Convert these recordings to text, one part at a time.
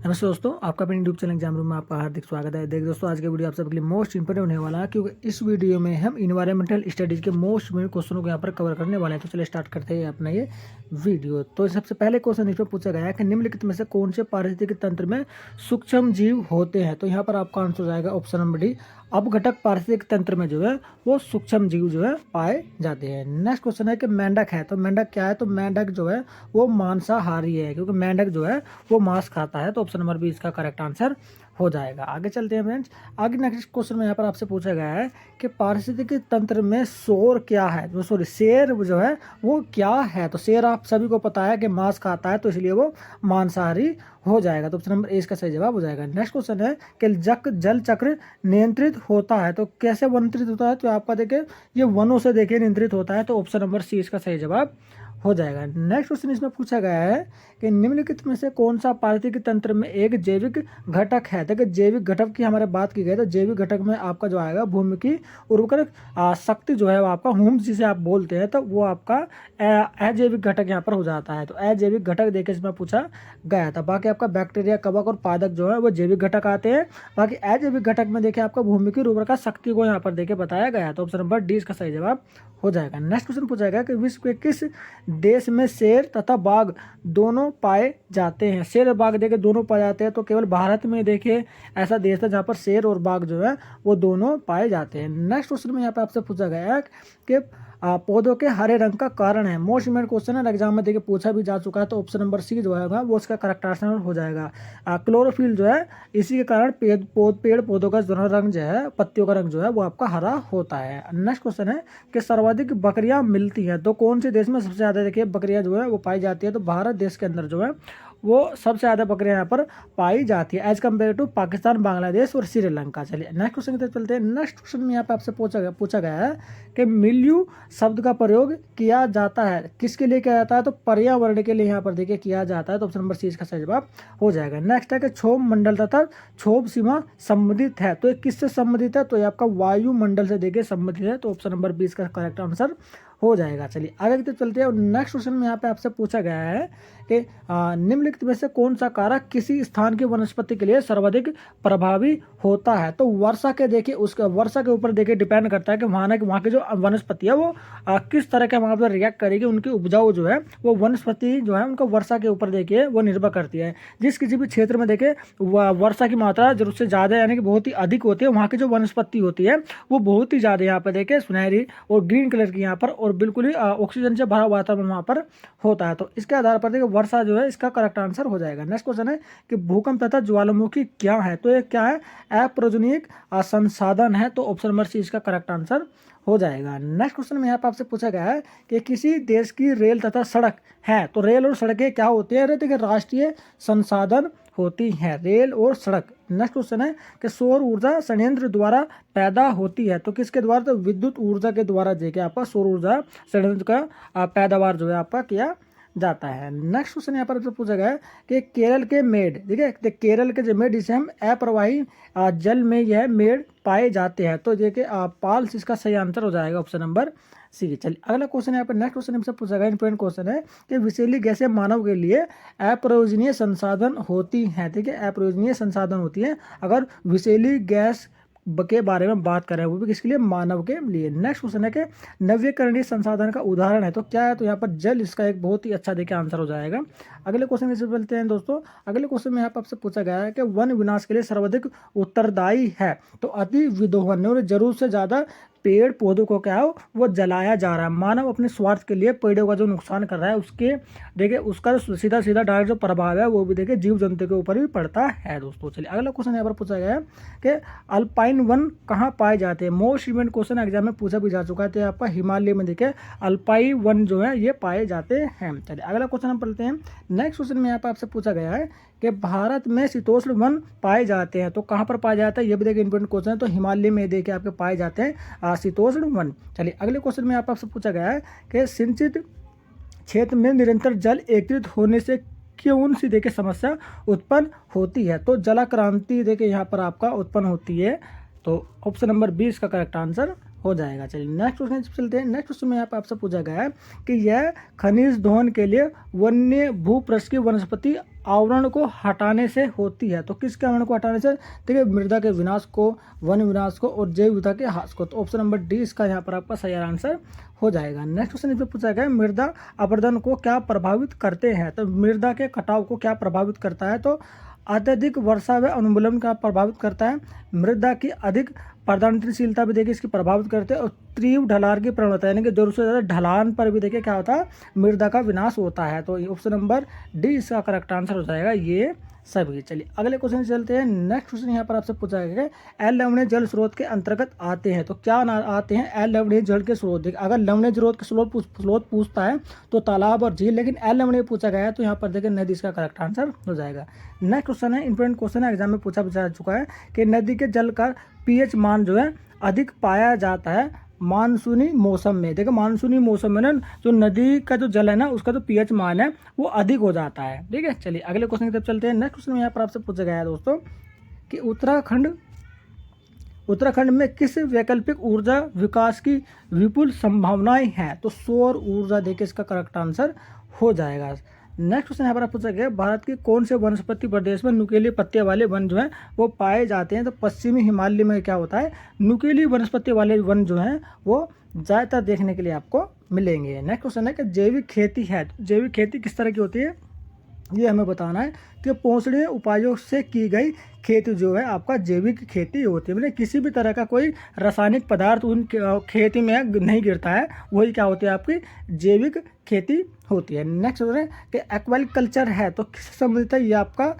नमस्ते दोस्तों, आपका अपने यूट्यूब चैनल एग्जाम रूम में आपका हार्दिक स्वागत है। देख दोस्तों, आज के वीडियो आप सबके लिए मोस्ट इंपोर्टेंट होने वाला है, क्योंकि इस वीडियो में हम इन्वायरमेंटल स्टडीज के मोस्ट इंपोर्टेंट क्वेश्चनों को यहाँ पर कवर करने वाले हैं। तो चलिए स्टार्ट करते हैं अपना ये वीडियो। तो सबसे पहले क्वेश्चन इसमें पूछा गया है कि निम्नलिखित में से कौन से पारिस्थितिक तंत्र में सूक्ष्म जीव होते हैं। तो यहाँ पर आपका आंसर हो जाएगा ऑप्शन नंबर डी, अपघटक पारिस्थितिक तंत्र में जो है वो सूक्ष्म जीव जो है पाए जाते हैं। नेक्स्ट क्वेश्चन है कि मेंढक है, तो मेंढक क्या है। तो मेंढक जो है वो मांसाहारी है, क्योंकि मेंढक जो है वो मांस खाता है। तो ऑप्शन नंबर बी इसका करेक्ट आंसर हो जाएगा। आगे चलते हैं फ्रेंड्स। आगे नेक्स्ट क्वेश्चन में यहाँ पर आपसे पूछा गया है कि पारिस्थितिक तंत्र में शोर क्या है, जो सॉरी शेर जो है वो क्या है। तो शेर आप सभी को पता है कि मांस खाता है, तो इसलिए वो मांसाहारी हो जाएगा। तो ऑप्शन नंबर ए इसका सही जवाब हो जाएगा। नेक्स्ट क्वेश्चन है कि जल चक्र नियंत्रित होता है, तो कैसे नियंत्रित होता है। तो आपका देखिए ये वनों से देखिए नियंत्रित होता है। तो ऑप्शन नंबर सी इसका सही जवाब हो जाएगा। नेक्स्ट क्वेश्चन इसमें पूछा गया है कि निम्नलिखित में से कौन सा पारिस्थितिक तंत्र में एक जैविक घटक है। देखिए जैविक घटक की हमारे बात की गई, तो जैविक घटक में आपका जो आएगा भूमि की उर्वरक शक्ति जो है वो आपका ह्यूमस जिसे आप बोलते हैं, तो वो आपका अजैविक घटक यहाँ पर हो जाता है। तो अजैविक घटक देखिए इसमें पूछा गया था। बाकी आपका बैक्टीरिया, कवक और पादप जो है वो जैविक घटक आते हैं। बाकी अजैविक घटक में देखिए आपका भूमि की उर्वरक शक्ति को यहाँ पर देखिए बताया गया है। तो ऑप्शन नंबर डी इसका सही जवाब हो जाएगा। नेक्स्ट क्वेश्चन पूछा गया कि विश्व के किस देश में शेर तथा बाघ दोनों पाए जाते हैं। शेर और बाघ देखिए दोनों पाए जाते हैं, तो केवल भारत में देखिए ऐसा देश है जहाँ पर शेर और बाघ जो है वो दोनों पाए जाते हैं। नेक्स्ट क्वेश्चन में यहाँ पे आपसे पूछा गया है कि पौधों के हरे रंग का कारण है। मोस्ट इंपोर्टेंट क्वेश्चन है, एग्जाम में देखिए पूछा भी जा चुका है। तो ऑप्शन नंबर सी जो है वो उसका करेक्ट आंसर हो जाएगा। क्लोरोफिल जो है इसी के कारण पेड़ पौधों का जो रंग जो है, पत्तियों का रंग जो है वो आपका हरा होता है। नेक्स्ट क्वेश्चन है कि सर्वाधिक बकरियां मिलती हैं, तो कौन से देश में सबसे ज़्यादा देखिए बकरियां जो है वो पाई जाती है। तो भारत देश के अंदर जो है वो सबसे ज़्यादा बकरियां यहाँ पर पाई जाती है as compare to Pakistan, Bangladesh और श्रीलंका। चलिए नेक्स्ट क्वेश्चन की तरफ चलते हैं। नेक्स्ट क्वेश्चन में यहाँ पे आपसे पूछा गया है कि मिल्यू शब्द का प्रयोग किया जाता है, किसके लिए किया जाता है। तो पर्यावरण के लिए यहाँ पर देखिए किया जाता है। तो ऑप्शन नंबर सी इसका सही जवाब हो जाएगा। नेक्स्ट है कि क्षोभ मंडल तथा क्षोभ सीमा संबंधित है, तो ये किससे संबंधित है। तो ये आपका वायुमंडल से देखिए संबंधित है। तो ऑप्शन नंबर 20 का करेक्ट आंसर हो जाएगा। चलिए आगे की तरफ चलते हैं। नेक्स्ट क्वेश्चन में यहाँ पे आपसे पूछा गया है कि निम्नलिखित में से कौन सा कारक किसी स्थान की वनस्पति के लिए सर्वाधिक प्रभावी होता है। तो वर्षा के देखिए उसका वर्षा के ऊपर देखिए डिपेंड करता है कि वहाँ की जो वनस्पति है वो किस तरह के वहाँ पर रिएक्ट करेगी। उनकी उपजाऊ जो है वो वनस्पति जो है उनको वर्षा के ऊपर देखिए वो निर्भर करती है। जिस किसी भी क्षेत्र में देखिए वर्षा की मात्रा जरूरत से ज़्यादा यानी कि बहुत ही अधिक होती है, वहाँ की जो वनस्पति होती है वो बहुत ही ज़्यादा यहाँ पर देखिए सुनहरी और ग्रीन कलर की यहाँ पर और बिल्कुल ही ऑक्सीजन से भरा वातावरण वहाँ पर होता है। तो इसके आधार पर देखिए वर्षा जो है इसका करेक्ट आंसर हो जाएगा। नेक्स्ट क्वेश्चन है कि भूकंप तथा ज्वालामुखी क्या है। तो ये क्या है, अप्राकृतिक संसाधन है। तो ऑप्शन नंबर सी इसका करेक्ट आंसर हो जाएगा। नेक्स्ट क्वेश्चन में यहाँ पर आपसे पूछा गया है कि किसी देश की रेल तथा सड़क है, तो रेल और सड़कें क्या होती है। देखिए राष्ट्रीय संसाधन होती है रेल और सड़क। नेक्स्ट क्वेश्चन है कि सौर ऊर्जा संयंत्र द्वारा पैदा होती है, तो किसके द्वारा। तो विद्युत ऊर्जा के द्वारा देखिए आपका सौर ऊर्जा संयंत्र का पैदावार जो है आपका किया जाता है। नेक्स्ट क्वेश्चन यहाँ पर पूछा गया है कि केरल के मेड, देखिए केरल के जो मेड जिसे हम अप्रवाही जल में यह मेड पाए जाते हैं। तो देखिए पाल्स इसका सही आंसर हो जाएगा ऑप्शन नंबर सी। चलिए अगला क्वेश्चन यहाँ पर नेक्स्ट क्वेश्चन हमसे पूछा गया इंपॉर्टेंट क्वेश्चन है कि विषैली गैसें मानव के लिए अप्रयोजनीय संसाधन होती हैं। ठीक है, अप्रयोजनीय संसाधन होती है अगर विषैली गैस के बारे में बात करें, वो भी किसके लिए, मानव के लिए। नेक्स्ट क्वेश्चन है कि नवीकरणीय संसाधन का उदाहरण है, तो क्या है। तो यहाँ पर जल इसका एक बहुत ही अच्छा देखिए आंसर हो जाएगा। अगले क्वेश्चन से चलते हैं दोस्तों। अगले क्वेश्चन में यहाँ पर आपसे पूछा गया है कि वन विनाश के लिए सर्वाधिक उत्तरदायी है। तो अति विदोहन और जरूरत से ज़्यादा पेड़ पौधों को क्या हो वो जलाया जा रहा है। मानव अपने स्वार्थ के लिए पेड़ों का जो नुकसान कर रहा है उसके देखिए उसका सीधा सीधा डायरेक्ट जो प्रभाव है वो भी देखिए जीव जंतु के ऊपर भी पड़ता है दोस्तों। चलिए अगला क्वेश्चन यहाँ पर पूछा गया है कि अल्पाइन वन कहाँ पाए जाते हैं। मोस्ट इवेंट क्वेश्चन एग्जाम में पूछा भी जा चुका है। तो आपका हिमालय में देखिए अल्पाइन वन जो है ये पाए जाते हैं। चलिए अगला क्वेश्चन हम पढ़ते हैं। नेक्स्ट क्वेश्चन में यहाँ पर आपसे पूछा गया है कि भारत में शीतोष्ण वन पाए जाते हैं, तो कहाँ पर पाया जाता है ये भी देखिए इंपॉर्टेंट क्वेश्चन है। तो हिमालय में देखिए आपके पाए जाते हैं शीतोष्ण वन। चलिए अगले क्वेश्चन में आपसे पूछा गया है कि सिंचित क्षेत्र में निरंतर जल एकत्रित होने से कौन सी देखिए समस्या उत्पन्न होती है। तो जलाक्रांति देखिए यहाँ पर आपका उत्पन्न होती है। तो ऑप्शन नंबर 20 का करेक्ट आंसर हो जाएगा। चलिए नेक्स्ट क्वेश्चन चलते हैं। नेक्स्ट क्वेश्चन में यहाँ पे आपसे पूछा गया है कि यह खनिज दोहन के लिए वन्य भूपृष्ठ की वनस्पति आवरण को हटाने से होती है। तो किसके आवरण को हटाने से? देखिए मृदा के विनाश को, वन विनाश को और जैव विविधता के ह्रास को। तो ऑप्शन नंबर डी इसका यहाँ पर आपका सही आंसर हो जाएगा। नेक्स्ट क्वेश्चन इसमें पूछा गया है मृदा अपरदन को क्या प्रभावित करते हैं। तो मृदा के कटाव को क्या प्रभावित करता है? तो अत्यधिक वर्षा व उन्मूलन का प्रभावित करता है। मृदा की अधिक प्रदानशीलता भी देखिए इसकी प्रभावित करते हैं। और तीव्र ढलान की प्रवणता यानी कि जरूरत से ज़्यादा ढलान पर भी देखिए क्या होता है? मृदा का विनाश होता है। तो ऑप्शन नंबर डी इसका करेक्ट आंसर हो जाएगा ये सभी। चलिए अगले क्वेश्चन चलते हैं। नेक्स्ट क्वेश्चन यहाँ पर आपसे पूछा गया है अलवणीय जल स्रोत के अंतर्गत आते हैं। तो क्या आते हैं अलवणीय जल के स्रोत? देखिए अगर लवणीय स्रोत के स्रोत पूछता है तो तालाब और झील, लेकिन अलवणीय पूछा गया है तो यहाँ पर देखिए नदी इसका करेक्ट आंसर हो जाएगा। नेक्स्ट क्वेश्चन है इंपॉर्टेंट क्वेश्चन है, एग्जाम में पूछा जा चुका है कि नदी के जल का पीएच मान जो है अधिक पाया जाता है मानसूनी मौसम में। देखो मानसूनी मौसम में ना जो नदी का जो जल है ना उसका जो पीएच मान है वो अधिक हो जाता है। ठीक है, चलिए अगले क्वेश्चन की तरफ चलते हैं। नेक्स्ट क्वेश्चन यहाँ पर आपसे पूछा गया है दोस्तों कि उत्तराखंड में किस वैकल्पिक ऊर्जा विकास की विपुल संभावनाएं हैं। तो सौर ऊर्जा देखिए इसका करेक्ट आंसर हो जाएगा। नेक्स्ट क्वेश्चन यहाँ पर पूछा गया भारत के कौन से वनस्पति प्रदेश में नुकीली पत्तियां वाले वन जो हैं वो पाए जाते हैं। तो पश्चिमी हिमालय में क्या होता है? नुकीली वनस्पति वाले वन जो हैं वो ज़्यादातर देखने के लिए आपको मिलेंगे। नेक्स्ट क्वेश्चन है कि जैविक खेती है। जैविक खेती किस तरह की होती है ये हमें बताना है कि पोषणीय उपायों से की गई खेती जो है आपका जैविक खेती होती है। मतलब किसी भी तरह का कोई रासायनिक पदार्थ उन खेती में नहीं गिरता है, वही क्या होती है? आपकी जैविक खेती होती है। नेक्स्ट है कि एक्वाकल्चर है तो किससे संबंधित है? ये आपका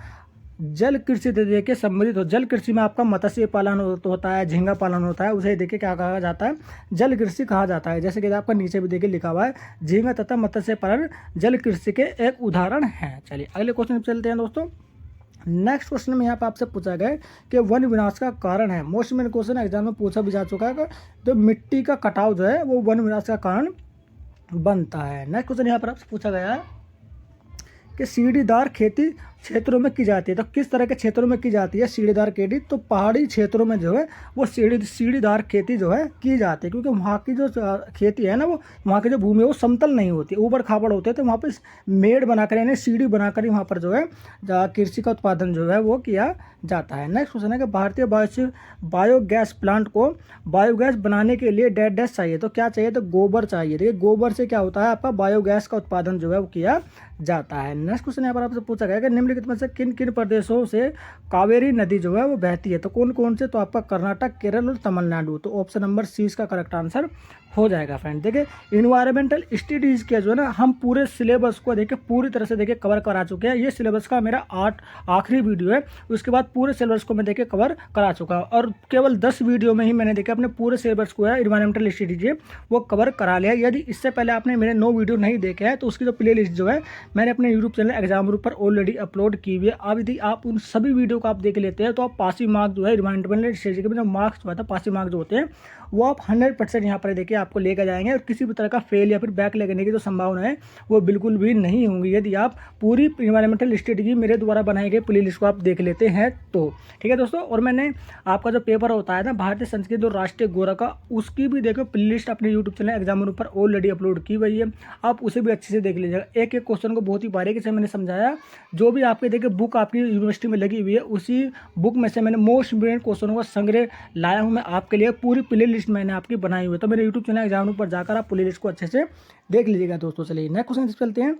जल कृषि से देखिए संबंधित हो। जल कृषि में आपका मत्स्य पालन होता है, झींगा पालन होता है, उसे देखिए क्या कहा जाता है? जल कृषि कहा जाता है। जैसे कि आपका नीचे भी देखिए लिखा हुआ है झींगा तथा मत्स्य पालन जल कृषि के एक उदाहरण है। चलिए अगले क्वेश्चन पर चलते हैं दोस्तों। नेक्स्ट क्वेश्चन में यहाँ पे आपसे पूछा गया कि वन विनाश का कारण है। मोस्ट मेन क्वेश्चन एग्जाम में पूछा भी जा चुका है। तो मिट्टी का कटाव जो है वो वन विनाश का कारण बनता है। नेक्स्ट क्वेश्चन यहाँ पर आपसे पूछा गया है कि सीढ़ीदार खेती क्षेत्रों में की जाती है। तो किस तरह के क्षेत्रों में की जाती है सीढ़ीदार खेती? तो पहाड़ी क्षेत्रों में जो है वो सीढ़ीदार खेती जो है की जाती है, क्योंकि वहाँ की जो खेती है ना वो वहाँ की जो भूमि है वो समतल नहीं होती, ऊबड़ खाबड़ होते हैं। तो वहाँ पर मेड़ बनाकर यानी सीढ़ी बनाकर ही वहाँ पर जो है कृषि का उत्पादन जो है वो किया जाता है। नेक्स्ट क्वेश्चन है कि भारतीय बायोगैस प्लांट को बायोगैस बनाने के लिए डैश चाहिए। तो क्या चाहिए? तो गोबर चाहिए। देखिए गोबर से क्या होता है आपका बायोगैस का उत्पादन जो है वो किया जाता है। नेक्स्ट क्वेश्चन यहाँ पर आपसे पूछा गया कि निम्नलिखित में से किन किन प्रदेशों से कावेरी नदी जो है वो बहती है। तो कौन कौन से? तो आपका कर्नाटक, केरल और तमिलनाडु। तो ऑप्शन नंबर सी इसका करेक्ट आंसर हो जाएगा। फ्रेंड देखिए इन्वायरमेंटल स्टडीज़ के जो है ना हम पूरे सिलेबस को देखिए पूरी तरह से देखिए कवर करा चुके हैं। ये सिलेबस का मेरा आखिरी वीडियो है, उसके बाद पूरे सिलेबस को मैं देखिए कवर करा चुका हूँ और केवल 10 वीडियो में ही मैंने देखा अपने पूरे सिलेबस को है इन्वायरमेंटल स्टडीज वो कवर करा लिया। यदि इससे पहले आपने मेरे 9 वीडियो नहीं देखे हैं तो उसकी जो प्ले लिस्ट जो है मैंने अपने यूट्यूब चैनल एग्जाम ग्रुप पर ऑलरेडी अपलोड की हुई है। अब यदि आप उन सभी वीडियो को आप देख लेते हैं तो आप पासिंग मार्क्स जो है इन्वायरमेंटल स्टडीज के जो मार्क्स जो है पासिंग मार्क्स जो होते हैं वो आप 100% यहाँ पर देखिए आपको लेकर जाएंगे और किसी भी तरह का फेल या फिर बैक लगने की जो संभावना है वो बिल्कुल भी नहीं होंगी यदि आप पूरी इन्वायरमेंटल स्ट्रेटजी मेरे द्वारा बनाए गए प्ले लिस्ट को आप देख लेते हैं तो। ठीक है दोस्तों, और मैंने आपका जो पेपर होता है ना भारतीय संस्कृत जो राष्ट्रीय गौरव का उसकी भी देखो प्ले लिस्ट अपने यूट्यूब चैनल एग्जाम पर ऑलरेडी अपलोड की हुई है, आप उसे भी अच्छे से देख लीजिएगा। एक एक क्वेश्चन को बहुत ही बारीकी से मैंने समझाया। जो भी आपके देखिए बुक आपकी यूनिवर्सिटी में लगी हुई है उसी बुक में से मैंने मोस्ट इंपोर्टेंट क्वेश्चनों का संग्रह लाया हूँ मैं आपके लिए। पूरी प्ले लिस्ट मैंने आपकी बनाई हुई है, तो मेरे यूट्यूब चैनल एग्जाम पर जाकर आप प्ले लिस्ट को अच्छे से देख लीजिएगा दोस्तों। चलिए नेक्स्ट क्वेश्चन चलते हैं।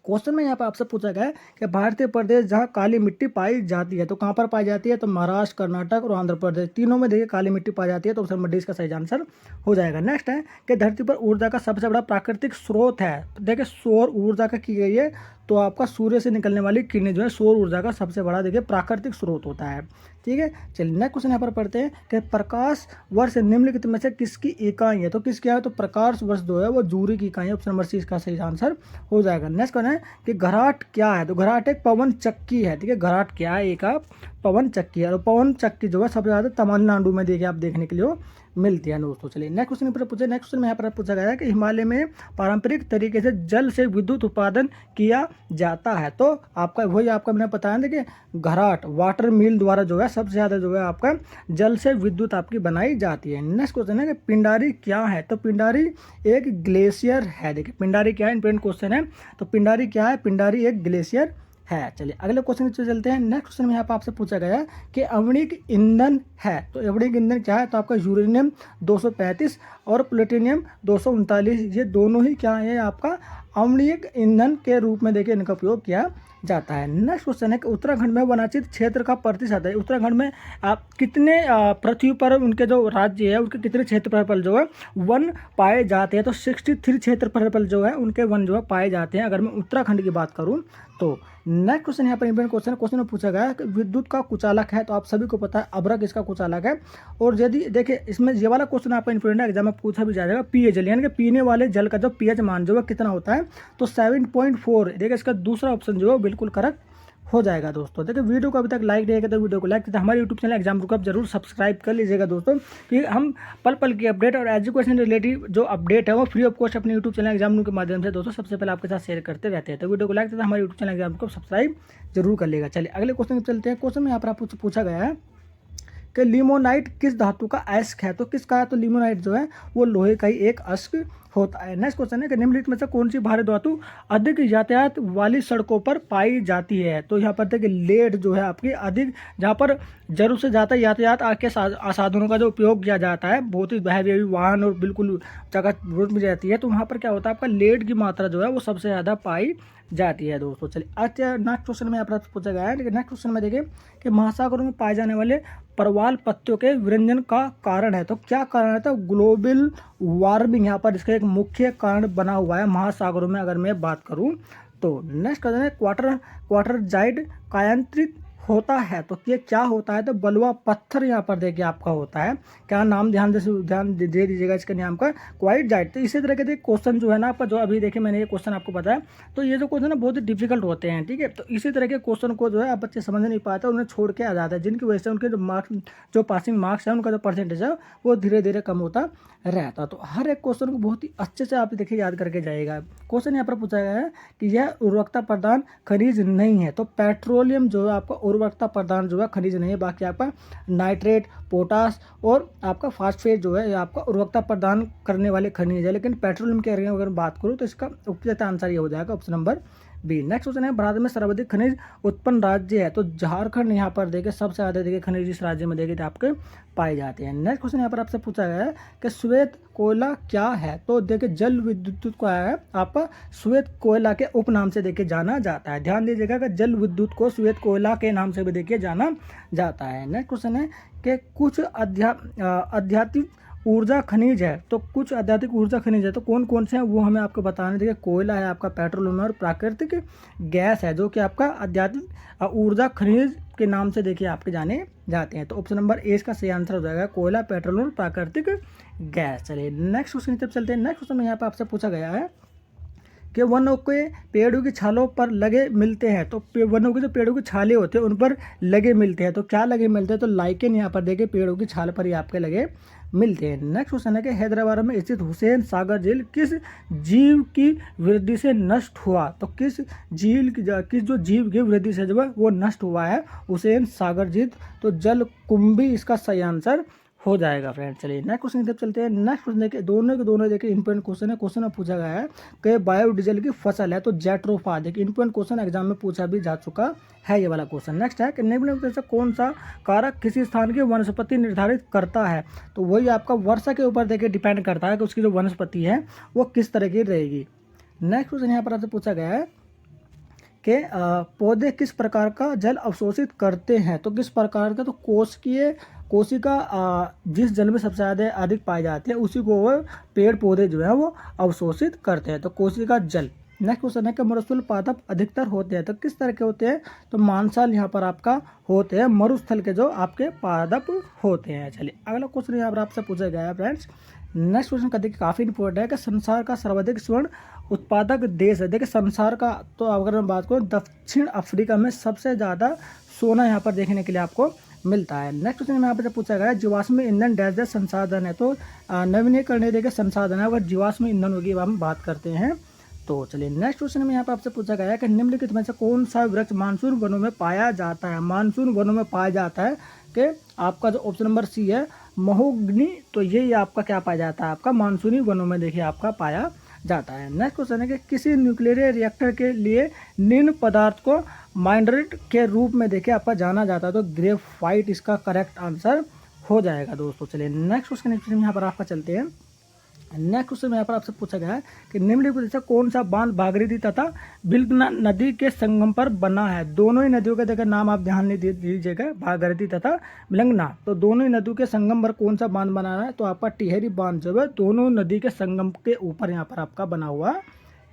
क्वेश्चन में यहाँ पर आपसे पूछा गया है कि भारतीय प्रदेश जहाँ काली मिट्टी पाई जाती है तो कहाँ पर पाई जाती है? तो महाराष्ट्र, कर्नाटक और आंध्र प्रदेश तीनों में देखिए काली मिट्टी पाई जाती है। तो ऑप्शन नंबर डी इसका सही आंसर हो जाएगा। नेक्स्ट है कि धरती पर ऊर्जा का सबसे बड़ा प्राकृतिक स्रोत है। देखिए सौर ऊर्जा का की गई है तो आपका सूर्य से निकलने वाली किरणें जो है सौर ऊर्जा का सबसे बड़ा देखिए प्राकृतिक स्रोत होता है। ठीक है, चलिए नेक्स्ट क्वेश्चन यहाँ पर पढ़ते हैं कि प्रकाश वर्ष निम्नलिखित में से किसकी इकाई है? तो किसकी है? तो प्रकाश वर्ष जो है वो जूरी की इकाई है। ऑप्शन नंबर सी इसका सही आंसर हो जाएगा। नेक्स्ट क्वेश्चन है कि घराट क्या है? तो घराट एक पवन चक्की है। ठीक है, घराट क्या है? एक आप पवन चक्की है, और पवन चक्की जो है सबसे ज़्यादा तमिलनाडु में देखिए आप देखने के लिए मिलती है दोस्तों। चलिए नेक्स्ट क्वेश्चन पर पूछे, नेक्स्ट क्वेश्चन में यहाँ पर पूछा गया है कि हिमालय में पारंपरिक तरीके से जल से विद्युत उत्पादन किया जाता है। तो आपका वही आपका मैंने बताया देखिए घराट वाटर मिल द्वारा जो है सबसे ज़्यादा जो है आपका जल से विद्युत आपकी बनाई जाती है। नेक्स्ट क्वेश्चन है कि पिंडारी क्या है। तो पिंडारी एक ग्लेशियर है। देखिए पिंडारी क्या है, इंपॉर्टेंट क्वेश्चन है। तो पिंडारी क्या है, पिंडारी एक ग्लेशियर है। चलिए अगले क्वेश्चन पे चलते हैं। नेक्स्ट क्वेश्चन में यहाँ पर आपसे पूछा गया कि आणविक ईंधन है। तो आणविक ईंधन क्या है, तो आपका यूरेनियम 235 और प्लूटोनियम 239 ये दोनों ही क्या है आपका आणविक ईंधन के रूप में देखिए इनका उपयोग किया जाता है। नेक्स्ट क्वेश्चन है कि उत्तराखंड में वनांचल क्षेत्र का प्रतिशत है। उत्तराखंड में आप कितने पृथ्वी पर उनके जो राज्य है उनके कितने क्षेत्रफल पर जो है वन पाए जाते हैं। तो 63 क्षेत्रफल पर जो है उनके वन जो है पाए जाते हैं अगर मैं उत्तराखंड की बात करूं तो। नेक्स्ट क्वेश्चन यहाँ पर इंपॉर्टेंट क्वेश्चन में पूछा गया है कि विद्युत का कुचालक है। तो आप सभी को पता है अभ्रक इसका कुचालक है। और यदि देखिए इसमें ये वाला क्वेश्चन आपका इंपॉर्टेंट एग्जाम में पूछा भी जाएगा, पीएच जल यानी कि पीने वाले जल का जो पीएच मान जो है कितना होता है, तो 7.4। देखिए इसका दूसरा ऑप्शन जो है बिल्कुल करेक्ट हो जाएगा दोस्तों। देखिए वीडियो को अभी तक लाइक नहीं किया तो वीडियो को लाइक करते, हमारे यूट्यूब चैनल एग्जाम ग्रुप आप जरूर सब्सक्राइब कर लीजिएगा दोस्तों, कि हम पल पल की अपडेट और एजुकेशन रिलेटेड जो अपडेट है वो फ्री ऑफ कॉस्ट अपने यूट्यूब चैनल एग्जाम ग्रुप के माध्यम से दोस्तों सबसे पहले आपके साथ शेयर करते रहते हैं। तो वीडियो को लाइक करते हमारे यूट्यूब चैनल एग्जाम को सब्सक्राइब जरूर कर लेगा। चलिए अगले क्वेश्चन में चलते हैं। क्वेश्चन में यहाँ पर आपको पूछा गया है कि लिमोनाइट किस धातु का अयस्क है। तो किसका है, तो लिमोनाइट जो है वो लोहे का ही एक अयस्क होता है। नेक्स्ट क्वेश्चन है कि निम्नलिखित में से कौन सी भारी धातु अधिक यातायात वाली सड़कों पर पाई जाती है। तो यहाँ पर देखिए लेड जो है आपकी अधिक, जहाँ पर जरूर से ज़्यादा यातायात के साधनों का जो उपयोग किया जाता है, बहुत ही हैवी वाहन और बिल्कुल जगह रोड में जाती है, तो वहाँ पर क्या होता है आपका लेड की मात्रा जो है वो सबसे ज़्यादा पाई जाती है दोस्तों। चलिए अच्छा नेक्स्ट क्वेश्चन में यहाँ पर पूछा गया है। लेकिन नेक्स्ट क्वेश्चन में देखिए कि महासागरों में पाए जाने वाले प्रवाल पत्तियों के विरंजन का कारण है। तो क्या कारण है, तो ग्लोबल वार्मिंग यहाँ पर इसका एक मुख्य कारण बना हुआ है महासागरों में अगर मैं बात करूँ तो। नेक्स्ट क्वेश्चन है क्वार्टरजाइट कायांतरित होता है। तो ये क्या होता है, तो बलुआ पत्थर यहाँ पर देखिए आपका होता है। क्या नाम ध्यान दे दीजिएगा इसके नाम का, क्वार्टजाइट। तो इसी तरह के क्वेश्चन जो है ना आपका, जो अभी देखिए मैंने ये क्वेश्चन आपको बताया, तो ये जो क्वेश्चन है बहुत ही डिफिकल्ट होते हैं, ठीक है। तो इसी तरह के क्वेश्चन को जो है आप बच्चे समझ नहीं पाते, उन्हें छोड़ के आ जाता है, जिनकी वजह से उनके जो मार्क्स जो पासिंग मार्क्स है उनका जो परसेंटेज है वो धीरे धीरे कम होता रहता। तो हर एक क्वेश्चन को बहुत ही अच्छे से आप देखिए याद करके जाएगा। क्वेश्चन यहाँ पर पूछा गया है कि यह उर्वरकता प्रदान खनिज नहीं है। तो पेट्रोलियम जो है आपका उर्वरकता प्रदान जो है खनिज नहीं है, बाकी आपका नाइट्रेट, पोटास और आपका फास्फेट जो है ये आपका उर्वरकता प्रदान करने वाले खनिज है। लेकिन पेट्रोलियम के अगर बात करूँ तो इसका उपयुक्त आंसर ये हो जाएगा option number b. Next question है भारत में सर्वाधिक खनिज उत्पन्न राज्य है। तो झारखंड यहाँ पर देखिए सबसे ज़्यादा देखिए खनिज इस राज्य में देखिए आपके पाए जाते हैं। नेक्स्ट क्वेश्चन यहाँ पर आपसे पूछा गया है कि श्वेत कोयला क्या है। तो देखिए जल विद्युत को है आपका श्वेत कोयला के उपनाम से देखिए जाना जाता है। ध्यान दीजिएगा कि जल विद्युत को श्वेत कोयला के नाम से भी देखिए जाना जाता है। नेक्स्ट क्वेश्चन है कि कुछ आध्यात्मिक ऊर्जा खनिज है। तो कुछ आध्यात्मिक ऊर्जा खनिज है, तो कौन कौन से हैं वो हमें आपको बताने। देखिए कोयला है आपका, पेट्रोलियम और प्राकृतिक गैस है, जो कि आपका आध्यात्मिक ऊर्जा खनिज के नाम से देखिए आपके जाने जाते हैं। तो ऑप्शन नंबर ए इसका सही आंसर हो जाएगा कोयला, पेट्रोलियम और प्राकृतिक गैस। चलिए नेक्स्ट क्वेश्चन की तरफ चलते हैं। नेक्स्ट क्वेश्चन में यहाँ पर आपसे पूछा गया है कि वनों के पेड़ों की छालों पर लगे मिलते हैं। तो वनों के जो पेड़ों की छाले होते हैं उन पर लगे मिलते हैं। तो क्या लगे मिलते हैं, तो लाइकेन यहाँ पर देखिए पेड़ों की छाल पर ही आपके लगे मिलते हैं। नेक्स्ट क्वेश्चन है कि हैदराबाद में स्थित हुसैन सागर झील किस जीव की वृद्धि से नष्ट हुआ। तो किस झील किस जो जीव की वृद्धि से जो है वो नष्ट हुआ है, हुसैन सागर झील। तो जल कुंभी इसका सही आंसर हो जाएगा फ्रेंड। चलिए नेक्स्ट क्वेश्चन की तरफ चलते हैं। नेक्स्ट क्वेश्चन देखिए दोनों के दोनों देखिए इंपॉर्टेंट क्वेश्चन है। क्वेश्चन में पूछा गया है कि बायोडीजल की फसल है, तो जेट्रोफा। देखिए इंपॉर्टेंट क्वेश्चन एग्जाम में पूछा भी जा चुका है ये वाला क्वेश्चन। नेक्स्ट है कि निम्नलिखित में से कौन सा कारक किसी स्थान की वनस्पति निर्धारित करता है। तो वही आपका वर्षा के ऊपर देखिए डिपेंड करता है कि उसकी जो वनस्पति है वो किस तरह की रहेगी। नेक्स्ट क्वेश्चन यहाँ पर आपसे पूछा गया है कि पौधे किस प्रकार का जल अवशोषित करते हैं। तो किस प्रकार का, तो कोशिका जिस जल में सबसे ज़्यादा अधिक पाए जाते हैं उसी को वो पेड़ पौधे जो है वो अवशोषित करते हैं। तो कोशिका जल। नेक्स्ट क्वेश्चन है कि मरुस्थल पादप अधिकतर होते हैं। तो किस तरह के होते हैं, तो मांसाल यहाँ पर आपका होते हैं, मरुस्थल के जो आपके पादप होते हैं। चलिए अगला क्वेश्चन यहाँ पर आपसे पूछा गया है फ्रेंड्स। नेक्स्ट क्वेश्चन का देखिए काफ़ी इंपॉर्टेंट है कि संसार का सर्वाधिक स्वर्ण उत्पादक देश है। देखिए संसार का, तो अगर मैं बात करूँ दक्षिण अफ्रीका में सबसे ज़्यादा सोना यहाँ पर देखने के लिए आपको मिलता है। नेक्स्ट क्वेश्चन में यहाँ पर पूछा गया जीवाश्म ईंधन डैश संसाधन है, तो नवीनीकरणीय देखिए संसाधन है, अगर जीवाश्म ईंधन होगी हम बात करते हैं। तो चलिए नेक्स्ट क्वेश्चन में यहाँ पर आपसे पूछा गया है कि निम्नलिखित में से कौन सा वृक्ष मानसून वनों में पाया जाता है। मानसून वनों में पाया जाता है कि आपका जो ऑप्शन नंबर सी है महोगनी, तो ये आपका क्या पाया जाता है, आपका मानसूनी वनों में देखिए आपका पाया जाता है। नेक्स्ट क्वेश्चन है कि किसी न्यूक्लियर रिएक्टर के लिए निम्न पदार्थ को माइनरेट के रूप में देखिए आपका जाना जाता है, तो ग्रेफाइट इसका करेक्ट आंसर हो जाएगा दोस्तों। चलिए नेक्स्ट क्वेश्चन यहाँ पर आपका चलते हैं। नेक्स्ट क्वेश्चन यहाँ पर आपसे पूछा गया है कि निम्नलिखित से कौन सा बांध भागीरथी तथा बिलगना नदी के संगम पर बना है। दोनों ही नदियों के देखिए नाम आप ध्यान नहीं दीजिएगा, भागीरथी तथा बिलंगना, तो दोनों ही नदियों के संगम पर कौन सा बांध बना है, तो आपका टिहरी बांध जो है दोनों नदी के संगम के ऊपर यहाँ पर आपका बना हुआ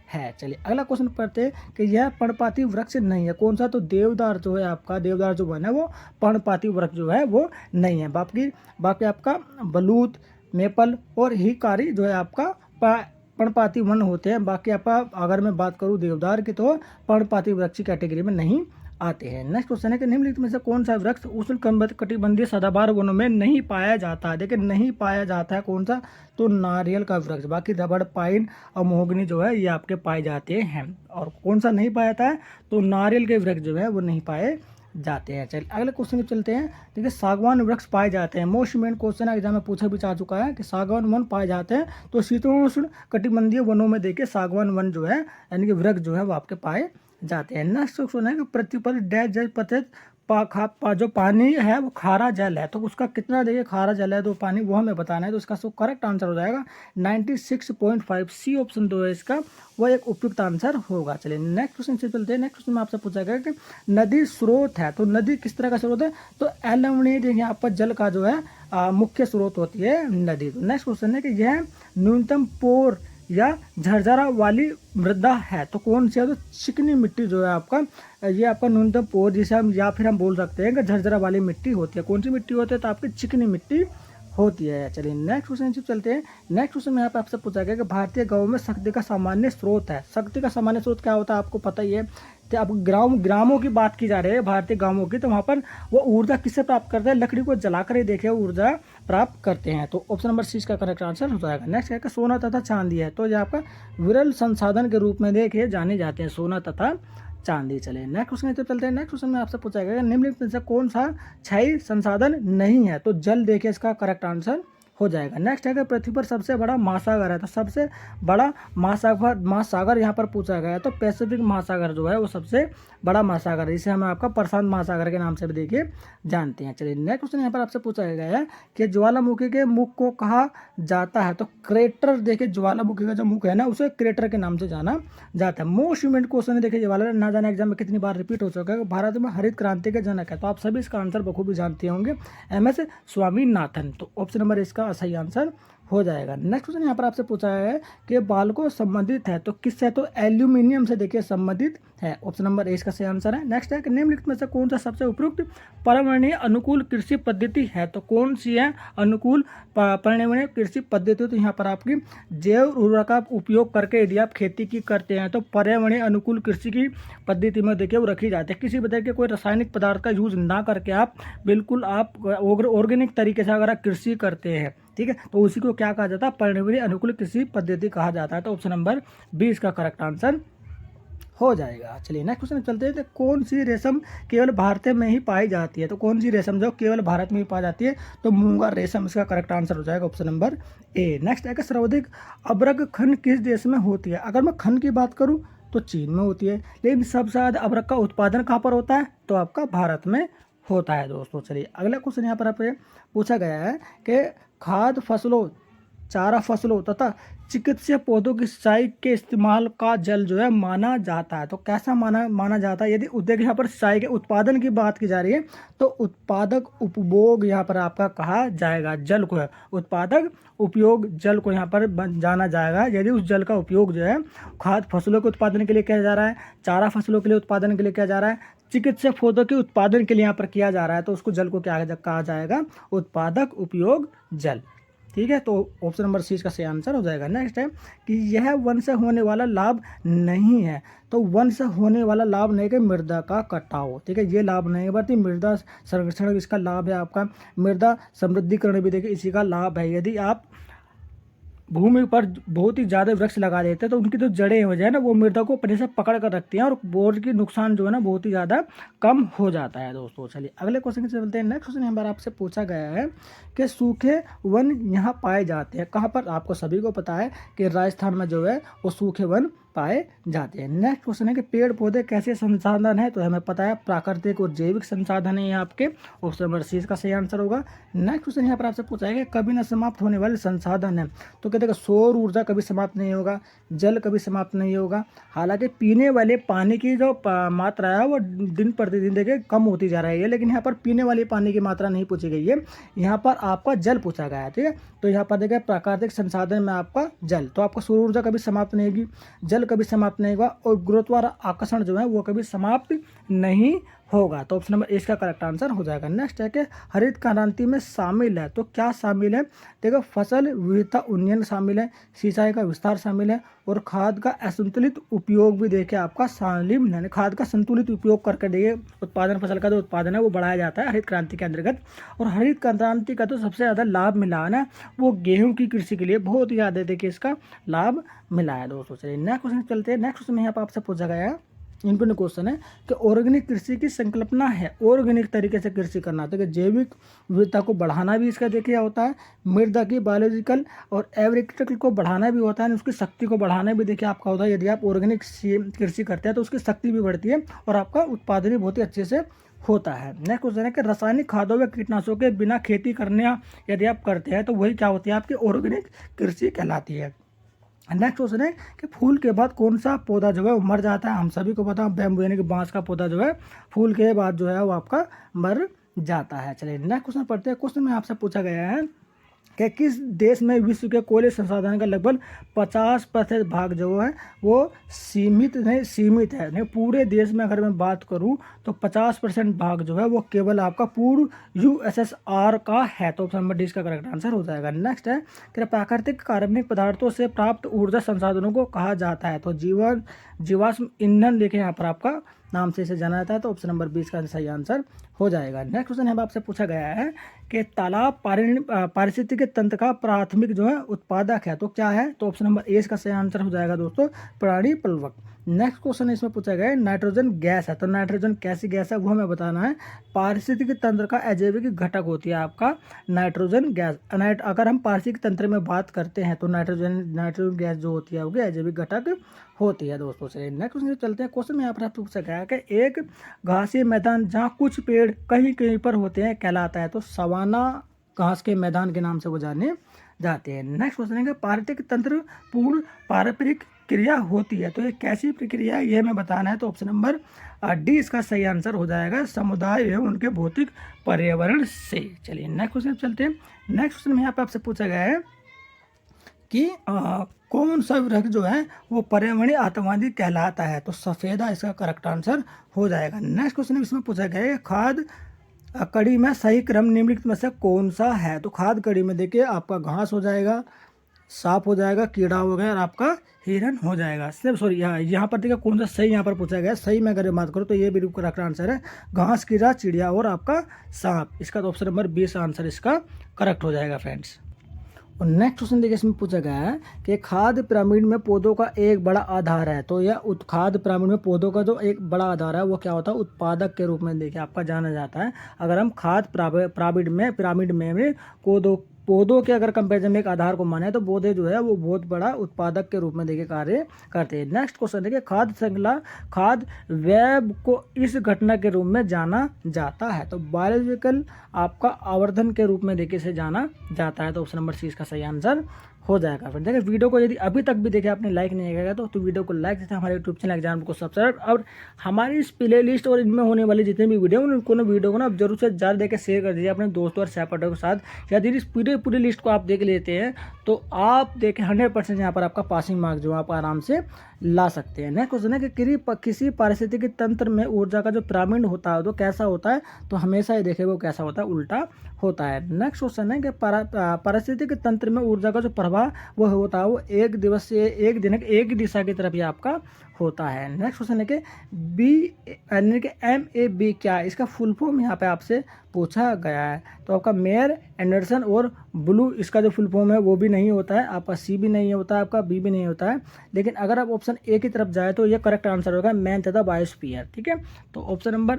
है। चलिए अगला क्वेश्चन पढ़ते हैं कि यह पर्णपाती वृक्ष नहीं है, कौन सा, तो देवदार जो है आपका, देवदार जो वन है वो पर्णपाती वृक्ष जो है वो नहीं है। बाकी आपका बलूत, मेपल और हिकारी जो है आपका पर्णपाती वन होते हैं। बाकी आपका अगर मैं बात करूं देवदार की तो पर्णपाती वृक्ष की कैटेगरी में नहीं आते हैं। नेक्स्ट क्वेश्चन है कि निम्नलिखित में से कौन सा वृक्ष उष्णकटिबंधीय सदाबहार वनों में नहीं पाया जाता है। देखिए नहीं पाया जाता है कौन सा, तो नारियल का वृक्ष। बाकी रबड़, पाइन और महोगनी जो है ये आपके पाए जाते हैं। और कौन सा नहीं पाया जाता है, तो नारियल के वृक्ष जो है वो नहीं पाए जाते हैं। चलिए अगले क्वेश्चन में चलते हैं। देखिए सागवान वृक्ष पाए जाते हैं, मोस्ट इम्पोर्टेंट क्वेश्चन एग्जाम में पूछा भी जा चुका है कि सागवान वन पाए जाते हैं, तो शीतोष्ण कटिबंधीय वनों में देखिए सागवान वन जो है यानी कि वृक्ष जो है वो आपके पाए जाते हैं। नेक्स्ट क्वेश्चन है कि पृथ्वी पर डैश जल प्रतिशत जो पानी है वो खारा जल है, तो उसका कितना देखिए खारा जल है तो पानी वो हमें बताना है, तो इसका सो करेक्ट आंसर हो जाएगा 96.5। सी ऑप्शन जो है इसका वो एक उपयुक्त आंसर होगा। चलिए नेक्स्ट क्वेश्चन से चलते हैं। नेक्स्ट क्वेश्चन में आपसे पूछा गया कि नदी स्रोत है, तो नदी किस तरह का स्रोत है, तो अम्लीय देखिए आपका जल का जो है मुख्य स्रोत होती है नदी। तो नेक्स्ट क्वेश्चन है कि यह न्यूनतम पोर या झरझरा वाली मृदा है, तो कौन सी है, तो चिकनी मिट्टी जो है आपका, ये आपका न्यूनतम पोर जिसे हम या फिर हम बोल सकते हैं कि झरझरा वाली मिट्टी होती है। कौन सी मिट्टी होती है, तो आपकी चिकनी मिट्टी होती है। चलिए नेक्स्ट क्वेश्चन चलते हैं। नेक्स्ट क्वेश्चन में यहाँ पे आपसे पूछा गया कि भारतीय गाँव में शक्ति का सामान्य स्रोत है। शक्ति का सामान्य स्रोत क्या होता है आपको पता ही है। तो अब ग्रामों की बात की जा रही है भारतीय गांवों की, तो वहाँ पर वो ऊर्जा किससे प्राप्त करते हैं, लकड़ी को जलाकर ही देखिए ऊर्जा प्राप्त करते हैं। तो ऑप्शन नंबर सी का करेक्ट आंसर हो जाएगा। नेक्स्ट है कि सोना तथा चांदी है, तो ये आपका विरल संसाधन के रूप में देखिए जाने जाते हैं सोना तथा चांदी। चले नेक्स्ट क्वेश्चन तो चलते हैं। नेक्स्ट क्वेश्चन में आपसे पूछा गया निम्नलिखित में से कौन सा क्षय संसाधन नहीं है, तो जल देखिए इसका करेक्ट आंसर हो जाएगा। नेक्स्ट है कि पृथ्वी पर सबसे बड़ा महासागर है, तो सबसे बड़ा महासागर यहाँ पर पूछा गया है, तो पैसिफिक महासागर जो है वो सबसे बड़ा महासागर है, जिसे हम आपका प्रशांत महासागर के नाम से भी देखिए जानते हैं। चलिए नेक्स्ट क्वेश्चन यहाँ पर आपसे पूछा गया है कि ज्वालामुखी के मुख को कहा जाता है, तो क्रेटर देखिए ज्वालामुखी का जो मुख है ना उसे क्रेटर के नाम से जाना जाता है। मोस्ट इम्पोर्टेंट क्वेश्चन है देखिए ज्वाला ना जाने एग्जाम में कितनी बार रिपीट हो चुका है, भारत में हरित क्रांति के जनक है, तो आप सभी इसका आंसर बखूबी जानते होंगे MS स्वामीनाथन। तो ऑप्शन नंबर इसका सही आंसर हो जाएगा। नेक्स्ट क्वेश्चन यहाँ पर आपसे पूछा है कि बालकों संबंधित है, तो किससे, तो एल्यूमिनियम से देखिए संबंधित है। ऑप्शन नंबर ए इसका सही आंसर है। नेक्स्ट है कि निम्नलिखित में से कौन सा सबसे उपयुक्त पर्यावरणीय अनुकूल कृषि पद्धति है, तो कौन सी है अनुकूल पर्यावरणीय कृषि पद्धति, तो यहाँ पर आपकी जैव उर्वरक का उपयोग करके यदि आप खेती की करते हैं तो पर्यावरणीय अनुकूल कृषि की पद्धति में देखिए वो रखी जाती है। किसी भी तरह के कोई रासायनिक पदार्थ का यूज ना करके आप बिल्कुल आप ऑर्गेनिक तरीके से अगर आप कृषि करते हैं, ठीक है, तो उसी को क्या कहा जाता है, पर्यावरणीय अनुकूल कृषि पद्धति कहा जाता है। तो ऑप्शन नंबर 20 का करेक्ट आंसर हो जाएगा। चलिए नेक्स्ट क्वेश्चन चलते हैं। तो कौन सी रेशम केवल भारत में ही पाई जाती है, तो कौन सी रेशम जो केवल भारत में ही पाई जाती है, तो मूंगा रेशम इसका करेक्ट आंसर हो जाएगा ऑप्शन नंबर ए। नेक्स्ट है कि सर्वाधिक अभ्रक खंड किस देश में होती है, अगर मैं खंड की बात करूँ तो चीन में होती है, लेकिन सबसे ज़्यादा अभ्रक का उत्पादन कहाँ पर होता है, तो आपका भारत में होता है दोस्तों। चलिए अगला क्वेश्चन यहाँ पर आपसे पूछा गया है कि खाद्य फसलों, चारा फसलों तथा चिकित्सीय पौधों की सिंचाई के इस्तेमाल का जल जो है माना जाता है, तो कैसा माना जाता है, यदि उद्योग यहाँ पर सिंचाई के उत्पादन की बात की जा रही है तो उत्पादक उपभोग यहाँ पर आपका कहा जाएगा, जल को है उत्पादक उपयोग जल को यहाँ पर जाना जाएगा। यदि उस जल का उपयोग जो है खाद्य फसलों के उत्पादन के लिए किया जा रहा है, चारा फसलों के लिए उत्पादन के लिए किया जा रहा है, चिकित्सा पौधों के उत्पादन के लिए यहाँ पर किया जा रहा है, तो उसको जल को क्या कहा जाएगा, उत्पादक उपयोग जल। ठीक है, तो ऑप्शन नंबर सी इसका सही आंसर हो जाएगा। नेक्स्ट है कि यह वन से होने वाला लाभ नहीं है, तो वन से होने वाला लाभ नहीं कि मृदा का कटाव, ठीक है, ये लाभ नहीं है, बट मृदा संरक्षण इसका लाभ है आपका। मृदा समृद्धिकरण भी देखिए इसी का लाभ है। यदि आप भूमि पर बहुत ही ज़्यादा वृक्ष लगा देते हैं तो उनकी जो जड़ें हो जाए ना वो मृदा को अपने से पकड़ कर रखती हैं और बोर की नुकसान जो है ना बहुत ही ज़्यादा कम हो जाता है दोस्तों। चलिए अगले क्वेश्चन की चलते हैं। नेक्स्ट क्वेश्चन हमारा आपसे पूछा गया है कि सूखे वन यहाँ पाए जाते हैं कहाँ पर। आपको सभी को पता है कि राजस्थान में जो है वो सूखे वन पाए जाते हैं। नेक्स्ट क्वेश्चन है कि पेड़ पौधे कैसे संसाधन है, तो हमें पता है प्राकृतिक और जैविक संसाधन है ये आपके। ऑप्शन नंबर सी इसका सही आंसर होगा। नेक्स्ट क्वेश्चन यहाँ पर आपसे पूछा है कि कभी न समाप्त होने वाले संसाधन है, तो कहते हैं सौर ऊर्जा कभी समाप्त नहीं होगा, जल कभी समाप्त नहीं होगा। हालांकि पीने वाले पानी की जो मात्रा है वो दिन प्रतिदिन देखिए कम होती जा रही है, लेकिन यहाँ पर पीने वाले पानी की मात्रा नहीं पूछी गई है, यहाँ पर आपका जल पूछा गया है, ठीक है। तो यहाँ पर देखिए प्राकृतिक संसाधन में आपका जल, तो आपका सौर ऊर्जा कभी समाप्त नहीं होगी, जल कभी समाप्त नहीं होगा और गुरुत्वाकर्षण जो है वो कभी समाप्त नहीं होगा। तो ऑप्शन नंबर इसका करेक्ट आंसर हो जाएगा। नेक्स्ट है कि हरित क्रांति में शामिल है, तो क्या शामिल है, देखो फसल विविधता उन्नयन शामिल है, सिंचाई का विस्तार शामिल है और खाद का असंतुलित उपयोग भी देखिए आपका शामिल है। खाद का संतुलित उपयोग करके देखिए उत्पादन, फसल का जो उत्पादन है वो बढ़ाया जाता है हरित क्रांति के अंतर्गत। और हरित क्रांति का तो सबसे ज़्यादा लाभ मिला है ना वो गेहूँ की कृषि के लिए बहुत ही ज़्यादा देखिए इसका लाभ मिला है दोस्तों। चलिए नेक्स्ट क्वेश्चन चलते हैं। नेक्स्ट क्वेश्चन में यहाँ पर आपसे पूछा गया है, इंपॉर्टेंट क्वेश्चन है कि ऑर्गेनिक कृषि की संकल्पना है ऑर्गेनिक तरीके से कृषि करना, तो जैविक विविधता को बढ़ाना भी इसका देखिए होता है, मृदा की बायोलॉजिकल और एग्रीकल्चर को बढ़ाना भी होता है, उसकी शक्ति को बढ़ाना भी देखिए आपका होता है। यदि आप ऑर्गेनिक कृषि करते हैं तो उसकी शक्ति भी बढ़ती है और आपका उत्पादन भी बहुत ही अच्छे से होता है। नेक्स्ट क्वेश्चन है कि रासायनिक खादों व कीटनाशकों के बिना खेती करने यदि आप करते हैं तो वही क्या होती है आपकी ऑर्गेनिक कृषि कहलाती है। नेक्स्ट क्वेश्चन है कि फूल के बाद कौन सा पौधा जो है वो मर जाता है। हम सभी को पता है बैम्बू यानी कि बांस का पौधा जो है फूल के बाद जो है वो आपका मर जाता है। चलिए नेक्स्ट क्वेश्चन पढ़ते हैं। क्वेश्चन में आपसे पूछा गया है कि किस देश में विश्व के कोयले संसाधन का लगभग 50% भाग जो है वो सीमित है। नहीं पूरे देश में अगर मैं बात करूं तो 50% भाग जो है वो केवल आपका पूर्व USSR का है, तो ऑप्शन नंबर डी इसका करेक्ट आंसर हो जाएगा। नेक्स्ट है कि प्राकृतिक कार्बनिक पदार्थों से प्राप्त ऊर्जा संसाधनों को कहा जाता है, तो जीवाश्म ईंधन देखें यहाँ पर आपका नाम से इसे जाना जाता है, तो ऑप्शन नंबर 20 का सही आंसर हो जाएगा। नेक्स्ट क्वेश्चन यहाँ आपसे पूछा गया है कि तालाब पारिस्थितिकी तंत्र का प्राथमिक जो है उत्पादक है, तो क्या है, तो ऑप्शन नंबर ए इसका सही आंसर हो जाएगा दोस्तों प्राणी प्लवक। नेक्स्ट क्वेश्चन इसमें पूछा गया है नाइट्रोजन गैस है, तो नाइट्रोजन कैसी गैस है वो हमें बताना है। पारिस्थितिकी तंत्र का अजैविक घटक होती है आपका नाइट्रोजन गैस। अगर हम पारिस्थितिकी तंत्र में बात करते हैं तो नाइट्रोजन गैस जो होती है वो अजैविक घटक होती है दोस्तों। से नेक्स्ट क्वेश्चन चलते हैं। क्वेश्चन में यहाँ पर आपसे पूछा गया है कि एक घासीय मैदान जहाँ कुछ पेड़ कहीं कहीं पर होते हैं कहलाता है, तो सवाना घास के मैदान के नाम से वो जाने जाते हैं। नेक्स्ट क्वेश्चन है कि पारिस्थितिक तंत्र पूर्ण पारंपरिक क्रिया होती है, तो ये कैसी प्रक्रिया है ये हमें बताना है, तो ऑप्शन नंबर डी इसका सही आंसर हो जाएगा समुदाय एवं उनके भौतिक पर्यावरण से। चलिए नेक्स्ट क्वेश्चन चलते हैं। नेक्स्ट क्वेश्चन में यहाँ पे आपसे पूछा गया है कि कौन सा वृक्ष जो है वो पर्यावरणीय आतंकवादी कहलाता है, तो सफ़ेदा इसका करेक्ट आंसर हो जाएगा। नेक्स्ट क्वेश्चन इसमें पूछा गया है खाद कड़ी में सही क्रम निम्नलिखित में से कौन सा है, तो खाद कड़ी में देखिए आपका घास हो जाएगा, सांप हो जाएगा, कीड़ा हो गया और आपका हिरन हो जाएगा। सिर्फ सॉरी यहाँ पर देखिए कौन सा सही यहाँ पर पूछा गया है। सही में अगर बात करूँ तो ये बिल्कुल करेक्ट आंसर है घास, कीड़ा, चिड़िया और आपका सांप। इसका तो ऑप्शन नंबर 20 आंसर इसका करेक्ट हो जाएगा फ्रेंड्स। और नेक्स्ट क्वेश्चन देखिए इसमें पूछा गया है कि खाद्य पिरामिड में पौधों का एक बड़ा आधार है, तो यह खाद्य पिरामिड में पौधों का जो एक बड़ा आधार है वो क्या होता है उत्पादक के रूप में देखिए आपका जाना जाता है। अगर हम खाद्य पिरामिड में पौधों के अगर कंपेरिजन में एक आधार को माने तो पौधे जो है वो बहुत बड़ा उत्पादक के रूप में देखिए कार्य करते हैं। नेक्स्ट क्वेश्चन देखिए खाद्य श्रृंखला खाद्य वेब को इस घटना के रूप में जाना जाता है, तो बायोलॉजिकल आपका आवर्धन के रूप में देखिए इसे जाना जाता है, तो ऑप्शन नंबर सी इसका सही आंसर हो जाएगा। फिर देखिए वीडियो को यदि अभी तक भी देखिए आपने लाइक नहीं किया तो वीडियो को लाइक देते हमारे यूट्यूब चैनल एग्जाम को सब्सक्राइब और हमारी इस प्ले लिस्ट और इनमें होने वाली जितने भी वीडियो उनको वीडियो को ना जरूर से ज़्यादा देकर शेयर कर दीजिए अपने दोस्तों और सहपाठियों के साथ। यदि इस पूरी लिस्ट को आप देख लेते हैं तो आप देखें 100% यहाँ पर आपका पासिंग मार्क्स जो आप आराम से ला सकते हैं। नेक्स्ट क्वेश्चन है कि किसी पारिस्थितिकी तंत्र में ऊर्जा का जो पिरामिड होता है तो कैसा होता है, तो हमेशा ये देखे वो कैसा होता है, उल्टा होता है। नेक्स्ट क्वेश्चन है कि पारिस्थितिकी तंत्र में ऊर्जा का जो प्रवाह वो होता है वो एक दिन एक ही दिशा की तरफ ही आपका होता है। नेक्स्ट क्वेश्चन है कि MAB क्या है, इसका फुल फॉर्म यहाँ पे आपसे पूछा गया है। तो आपका मेयर, एंडरसन और ब्लू, इसका जो फुल फॉर्म है वो भी नहीं होता है, आपका C भी नहीं होता है, आपका B भी नहीं होता है। लेकिन अगर आप ऑप्शन A की तरफ जाए तो ये करेक्ट आंसर होगा, मैन तथा बायोस्फीयर। ठीक है, तो ऑप्शन नंबर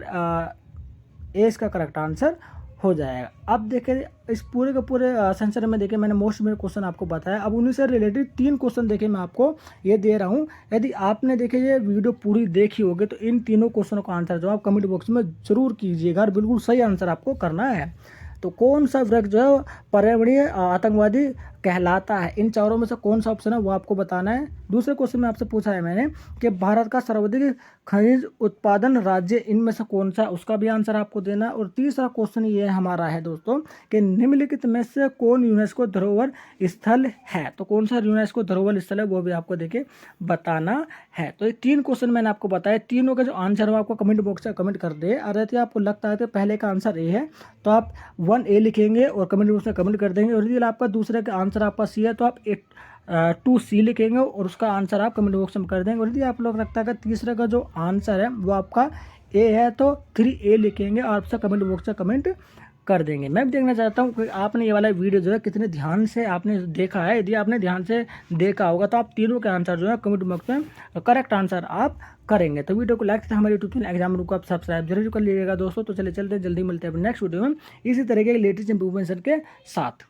A इसका करेक्ट आंसर हो जाएगा। अब देखिए इस पूरे के पूरे सेंसर में देखिए मैंने मोस्ट इंपोर्टेंट क्वेश्चन आपको बताया। अब उन्हीं से रिलेटेड 3 क्वेश्चन देखिए मैं आपको ये दे रहा हूँ। यदि आपने देखिए ये वीडियो पूरी देखी होगी तो इन तीनों क्वेश्चनों का आंसर जो आप कमेंट बॉक्स में जरूर कीजिएगा और बिल्कुल सही आंसर आपको करना है। तो कौन सा वृक्ष जो है पर्यावरणीय आतंकवादी कहलाता है, इन चारों में से कौन सा ऑप्शन है वो आपको बताना है। दूसरे क्वेश्चन में आपसे पूछा है मैंने कि भारत का सर्वाधिक खनिज उत्पादन राज्य इनमें से कौन सा, उसका भी आंसर आपको देना है। और तीसरा क्वेश्चन ये हमारा है दोस्तों कि निम्नलिखित में से कौन यूनेस्को धरोहर स्थल है, तो कौन सा यूनेस्को धरोहर स्थल है वो भी आपको देखिए बताना है। तो ये 3 क्वेश्चन मैंने आपको बताया, तीनों का जो आंसर है वो आपको कमेंट बॉक्स में कमेंट कर दे। और यदि आपको लगता है कि पहले का आंसर ए है तो आप 1A लिखेंगे और कमेंट बॉक्स में कमेंट कर देंगे। और यदि आपका दूसरे का आंसर आपका C है तो आप 2C लिखेंगे और उसका आंसर आप कमेंट बॉक्स में कर देंगे। और यदि आप लोग लगता है कि तीसरे का जो आंसर है वो आपका A है तो 3A लिखेंगे और आपसे कमेंट बॉक्स में कमेंट कर देंगे। मैं भी देखना चाहता हूँ कि आपने ये वाला वीडियो जो है कितने ध्यान से आपने देखा है। यदि आपने ध्यान से देखा होगा तो आप तीनों के आंसर जो है कमेंट बॉक्स में करेक्ट आंसर आप करेंगे। तो वीडियो को लाइक करके हमारे यूट्यूब चैनल एग्जाम रूम को आप सब्सक्राइब जरूर कर लीजिएगा दोस्तों। तो चलिए चलते हैं, जल्दी मिलते हैं नेक्स्ट वीडियो में इसी तरह के लेटेस्ट इंफॉर्मेशन के साथ।